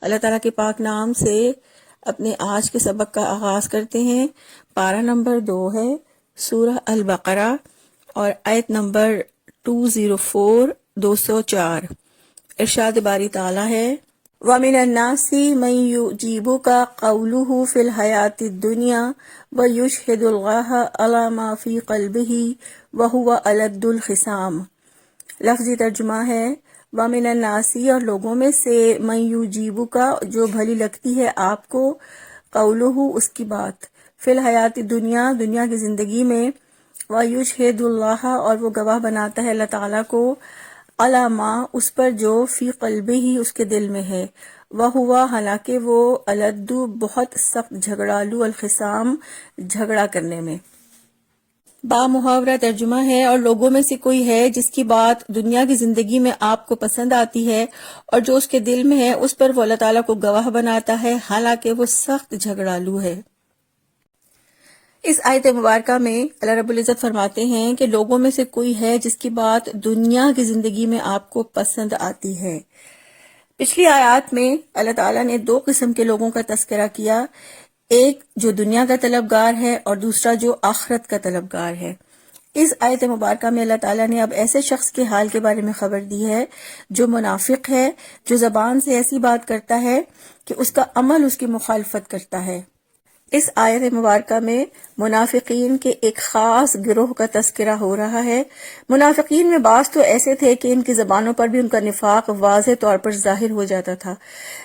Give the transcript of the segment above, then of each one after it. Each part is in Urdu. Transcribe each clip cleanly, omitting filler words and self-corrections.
اللہ تعالیٰ کے پاک نام سے اپنے آج کے سبق کا آغاز کرتے ہیں۔ پارہ نمبر 2 ہے سورہ البقرہ اور آیت نمبر 204 ارشاد باری تعالیٰ ہے وَمِنَ النَّاسِ مَن يُعْجِبُكَ قَوْلُهُ فِي الْحَيَاةِ الدُّنْيَا وَيُشْهِدُ اللَّهَ عَلَى مَا فِي قَلْبِهِ وَهُوَ أَلَدُّ الْخِصَامِ۔ لفظی ترجمہ ہے وَمِنَ النَّاسِ اور لوگوں میں سے مَن يُعْجِبُكَ جو بھلی لگتی ہے آپ کو قَوْلُهُ اس کی بات فِي الْحَيَاةِ الدُّنْيَا دنیا کی زندگی میں وَيُشْهِدُ اللَّهَ اور وہ گواہ بناتا ہے اللہ تعالیٰ کو علامہ اس پر جو فی قلبہ ہی اس کے دل میں ہے وہ ہوا حالانکہ وہ الدو بہت سخت جھگڑالو الخصام جھگڑا کرنے میں۔ با محاورہ ترجمہ ہے اور لوگوں میں سے کوئی ہے جس کی بات دنیا کی زندگی میں آپ کو پسند آتی ہے اور جو اس کے دل میں ہے اس پر وہ اللہ تعالیٰ کو گواہ بناتا ہے حالانکہ وہ سخت جھگڑالو ہے۔ اس آیت مبارکہ میں اللہ رب العزت فرماتے ہیں کہ لوگوں میں سے کوئی ہے جس کی بات دنیا کی زندگی میں آپ کو پسند آتی ہے۔ پچھلی آیات میں اللہ تعالیٰ نے 2 قسم کے لوگوں کا تذکرہ کیا، ایک جو دنیا کا طلبگار ہے اور دوسرا جو آخرت کا طلبگار ہے۔ اس آیت مبارکہ میں اللہ تعالیٰ نے اب ایسے شخص کے حال کے بارے میں خبر دی ہے جو منافق ہے، جو زبان سے ایسی بات کرتا ہے کہ اس کا عمل اس کی مخالفت کرتا ہے۔ اس آیت مبارکہ میں منافقین کے ایک خاص گروہ کا تذکرہ ہو رہا ہے۔ منافقین میں بعض تو ایسے تھے کہ ان کی زبانوں پر بھی ان کا نفاق واضح طور پر ظاہر ہو جاتا تھا،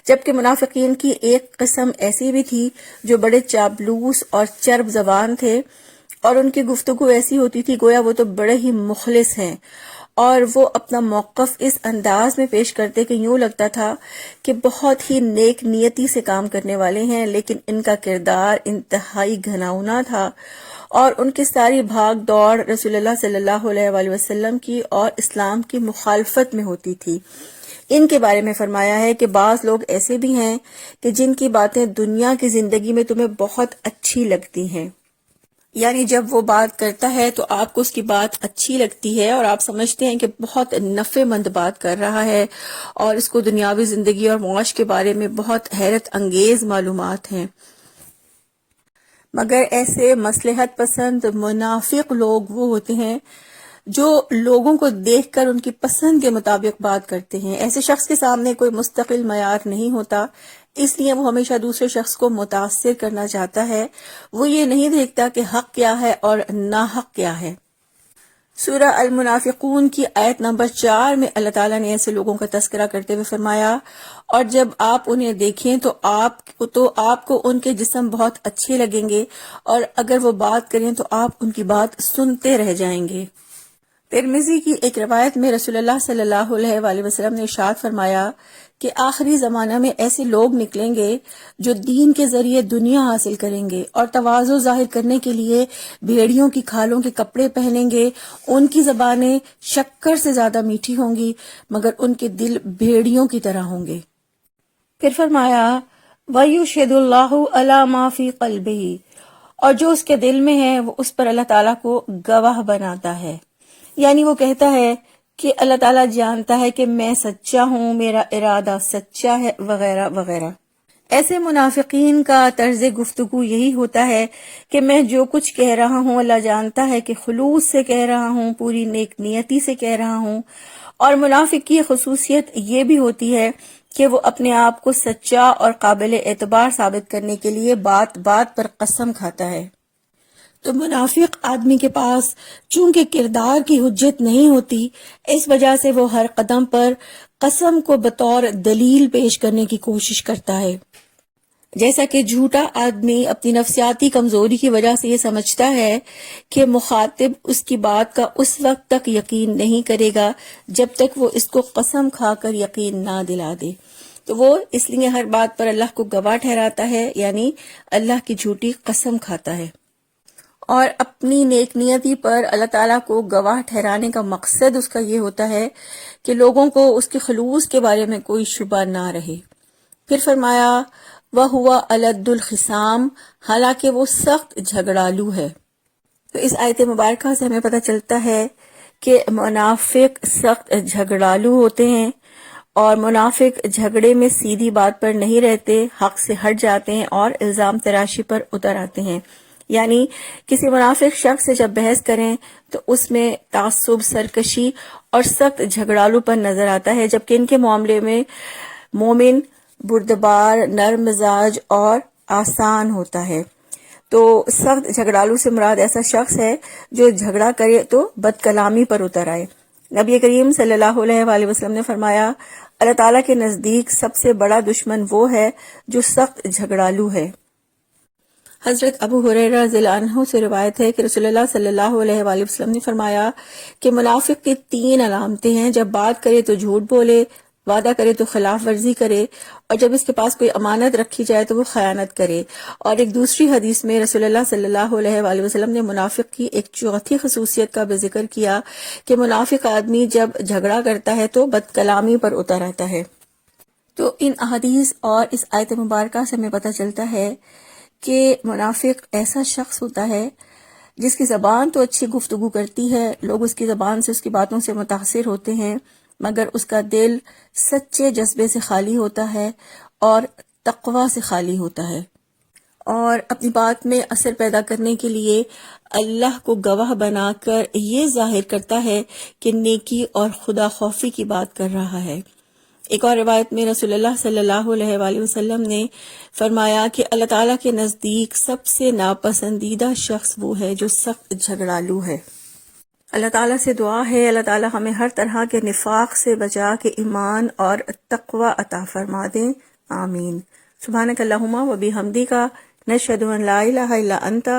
جبکہ منافقین کی ایک قسم ایسی بھی تھی جو بڑے چاپلوس اور چرب زبان تھے اور ان کی گفتگو ایسی ہوتی تھی گویا وہ تو بڑے ہی مخلص ہیں، اور وہ اپنا موقف اس انداز میں پیش کرتے کہ یوں لگتا تھا کہ بہت ہی نیک نیتی سے کام کرنے والے ہیں، لیکن ان کا کردار انتہائی گھناؤنا تھا اور ان کی ساری بھاگ دوڑ رسول اللہ صلی اللہ علیہ وآلہ وسلم کی اور اسلام کی مخالفت میں ہوتی تھی۔ ان کے بارے میں فرمایا ہے کہ بعض لوگ ایسے بھی ہیں کہ جن کی باتیں دنیا کی زندگی میں تمہیں بہت اچھی لگتی ہیں، یعنی جب وہ بات کرتا ہے تو آپ کو اس کی بات اچھی لگتی ہے اور آپ سمجھتے ہیں کہ بہت نفع مند بات کر رہا ہے اور اس کو دنیاوی زندگی اور معاش کے بارے میں بہت حیرت انگیز معلومات ہیں۔ مگر ایسے مصلحت پسند منافق لوگ وہ ہوتے ہیں جو لوگوں کو دیکھ کر ان کی پسند کے مطابق بات کرتے ہیں۔ ایسے شخص کے سامنے کوئی مستقل معیار نہیں ہوتا، اس لیے وہ ہمیشہ دوسرے شخص کو متاثر کرنا چاہتا ہے، وہ یہ نہیں دیکھتا کہ حق کیا ہے اور ناحق کیا ہے۔ سورہ المنافقون کی آیت نمبر 4 میں اللہ تعالیٰ نے ایسے لوگوں کا تذکرہ کرتے ہوئے فرمایا اور جب آپ انہیں دیکھیں تو آپ کو ان کے جسم بہت اچھے لگیں گے اور اگر وہ بات کریں تو آپ ان کی بات سنتے رہ جائیں گے۔ ترمذی کی ایک روایت میں رسول اللہ صلی اللہ علیہ وآلہ وسلم نے ارشاد فرمایا کہ آخری زمانہ میں ایسے لوگ نکلیں گے جو دین کے ذریعے دنیا حاصل کریں گے اور تواضع ظاہر کرنے کے لیے بھیڑیوں کی کھالوں کے کپڑے پہنیں گے، ان کی زبانیں شکر سے زیادہ میٹھی ہوں گی مگر ان کے دل بھیڑیوں کی طرح ہوں گے۔ پھر فرمایا وَيُشْهِدُ اللَّهُ عَلَى مَا فِي قَلْبِهِ اور جو اس کے دل میں ہے وہ اس پر اللہ تعالیٰ کو گواہ بناتا ہے، یعنی وہ کہتا ہے کہ اللہ تعالیٰ جانتا ہے کہ میں سچا ہوں، میرا ارادہ سچا ہے وغیرہ وغیرہ۔ ایسے منافقین کا طرز گفتگو یہی ہوتا ہے کہ میں جو کچھ کہہ رہا ہوں اللہ جانتا ہے کہ خلوص سے کہہ رہا ہوں، پوری نیک نیتی سے کہہ رہا ہوں، اور منافق کی خصوصیت یہ بھی ہوتی ہے کہ وہ اپنے آپ کو سچا اور قابل اعتبار ثابت کرنے کے لیے بات بات پر قسم کھاتا ہے۔ تو منافق آدمی کے پاس چونکہ کردار کی حجت نہیں ہوتی، اس وجہ سے وہ ہر قدم پر قسم کو بطور دلیل پیش کرنے کی کوشش کرتا ہے، جیسا کہ جھوٹا آدمی اپنی نفسیاتی کمزوری کی وجہ سے یہ سمجھتا ہے کہ مخاطب اس کی بات کا اس وقت تک یقین نہیں کرے گا جب تک وہ اس کو قسم کھا کر یقین نہ دلا دے، تو وہ اس لیے ہر بات پر اللہ کو گواہ ٹھہراتا ہے، یعنی اللہ کی جھوٹی قسم کھاتا ہے، اور اپنی نیک نیتی پر اللہ تعالیٰ کو گواہ ٹھہرانے کا مقصد اس کا یہ ہوتا ہے کہ لوگوں کو اس کے خلوص کے بارے میں کوئی شبہ نہ رہے۔ پھر فرمایا وَهُوَ أَلَدُّ الْخِصَامِ حالانکہ وہ سخت جھگڑالو ہے۔ تو اس آیت مبارکہ سے ہمیں پتہ چلتا ہے کہ منافق سخت جھگڑالو ہوتے ہیں اور منافق جھگڑے میں سیدھی بات پر نہیں رہتے، حق سے ہٹ جاتے ہیں اور الزام تراشی پر اتر آتے ہیں. یعنی کسی منافق شخص سے جب بحث کریں تو اس میں تعصب، سرکشی اور سخت جھگڑالو پر نظر آتا ہے، جبکہ ان کے معاملے میں مومن بردبار، نرم مزاج اور آسان ہوتا ہے. تو سخت جھگڑالو سے مراد ایسا شخص ہے جو جھگڑا کرے تو بد کلامی پر اتر آئے. نبی کریم صلی اللہ علیہ وآلہ وسلم نے فرمایا، اللہ تعالیٰ کے نزدیک سب سے بڑا دشمن وہ ہے جو سخت جھگڑالو ہے. حضرت ابو ہریرہ رضی اللہ عنہ سے روایت ہے کہ رسول اللہ صلی اللہ علیہ وآلہ وسلم نے فرمایا کہ منافق کی 3 علامتیں ہیں: جب بات کرے تو جھوٹ بولے، وعدہ کرے تو خلاف ورزی کرے، اور جب اس کے پاس کوئی امانت رکھی جائے تو وہ خیانت کرے. اور ایک دوسری حدیث میں رسول اللہ صلی اللہ علیہ وآلہ وسلم نے منافق کی ایک چوتھی خصوصیت کا بھی ذکر کیا کہ منافق آدمی جب جھگڑا کرتا ہے تو بد کلامی پر اتر آتا ہے. تو ان احادیث اور اس آیت مبارکہ سے ہمیں پتہ چلتا ہے کہ منافق ایسا شخص ہوتا ہے جس کی زبان تو اچھی گفتگو کرتی ہے، لوگ اس کی زبان سے، اس کی باتوں سے متاثر ہوتے ہیں، مگر اس کا دل سچے جذبے سے خالی ہوتا ہے اور تقوی سے خالی ہوتا ہے، اور اپنی بات میں اثر پیدا کرنے کے لیے اللہ کو گواہ بنا کر یہ ظاہر کرتا ہے کہ نیکی اور خدا خوفی کی بات کر رہا ہے. ایک اور روایت میں رسول اللہ صلی اللہ علیہ وآلہ وسلم نے فرمایا کہ اللہ تعالیٰ کے نزدیک سب سے ناپسندیدہ شخص وہ ہے جو سخت جھگڑالو ہے. اللہ تعالیٰ سے دعا ہے اللہ تعالیٰ ہمیں ہر طرح کے نفاق سے بچا کے ایمان اور تقوی عطا فرما دیں، آمین. سبحانک اللہم و بحمدک، نشہد ان لا الہ الا انت،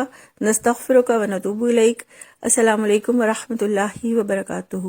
نستغفرک و نتوب الیک. السلام علیکم ورحمۃ اللہ وبرکاتہ.